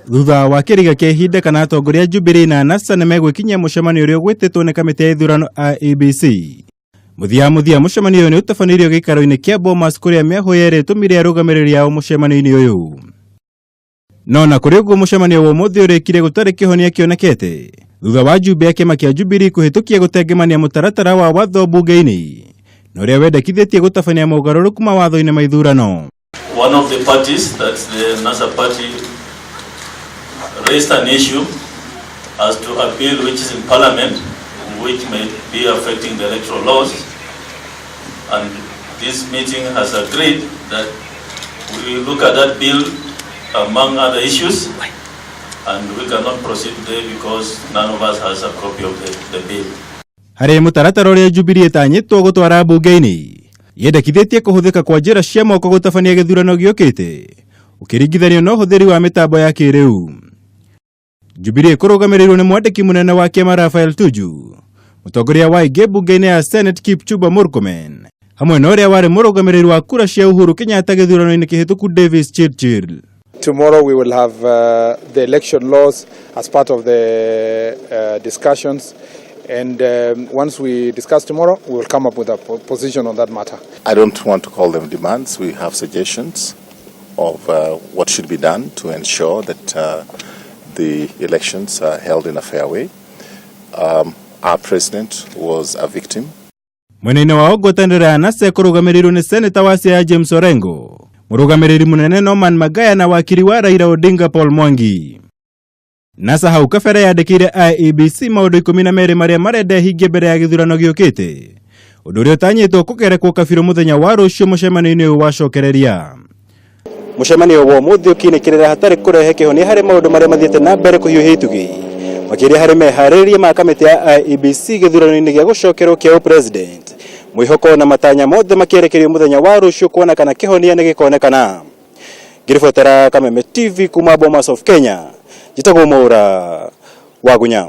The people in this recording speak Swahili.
Thutha wa kiriga kia ihinda kana atongoria Jubilee na NASA nimegwikinyia mucemanio uria gwititwo ni kamiti ya ithurano IEBC. Muthia mucemanio uyu ni utabanirio gikaro-ini kia Bomas kuria miaho yeri tumire arugamiriri ao mucemanio-ini uyu. Nona kuri uguo mucemanio wa umuthi urikire gutari kihonia kionekete thutha wa jumbe ya kiama kia Jubilee kuhitukia gutengemania mutaratara wa watho bunge-ini na uria wendekithitie gutabania mogaruruku mawatho-ini ma ithurano. One of the parties, that's the NASA party, raised an issue as to a bill which is in Parliament, which may be affecting the electoral laws, and this meeting has agreed that we look at that bill among other issues, and we cannot proceed today because none of us has a copy of the bill. Hari mutaratara uria Jubilee itanyitwo gutwara bunge-ini yendekithitie kuhuthika kwa njira cia moko gutabania githurano giukite ukiringithanio na uhuthiri wa mitambo ya kiriu. Jubilee kurugamirirwo ni mwandiki munene wa kiama Raphael Tuju, mutongoria wa ingi bunge-ini ya Senate Kipchumba Murkomen, hamwe na uria wari murugamiriri wa kura cia Uhuru Kenyatta githurano-ini kihituku Davis Chirchir. Tomorrow we will have the election laws as part of the discussions, and once we discuss tomorrow, we will come up with a position on that matter. I don't want to call them demands. We have suggestions of what should be done to ensure that the elections are held in a fair way. Our president was a victim. Mwenene wa ogotandira NASA kurugamirirwo ni Senator wa Siaya James Orengo, murugamiriri munene Norman Magaya na wakiri wa Raila Odinga Paul Mwangi. NASA hau kabere yandikire IEBC maundu 12 maria marenda hingie mbere ya githurano giukite, undu uria utanyitwo kugerekwo kabiru muthenya wa rucio mucemanio-ini uyu wacokereria. Mucemanio wa umuthi ukinikirira hatari kurehe kihonia hari maundu maria mathiete na mbere kuhiuhia itugi makiria hari meharĩrĩria ma kamiti ya IEBC githurano-ini gia gucokerwo kia president, mwihoko na matanya mothe makierekerio muthenya wa rucio kuona kana kihonia ni gikonekana. Ngiribotera Kameme TV kuma Bomas of Kenya, Jitagwo Mwaura Wagunya.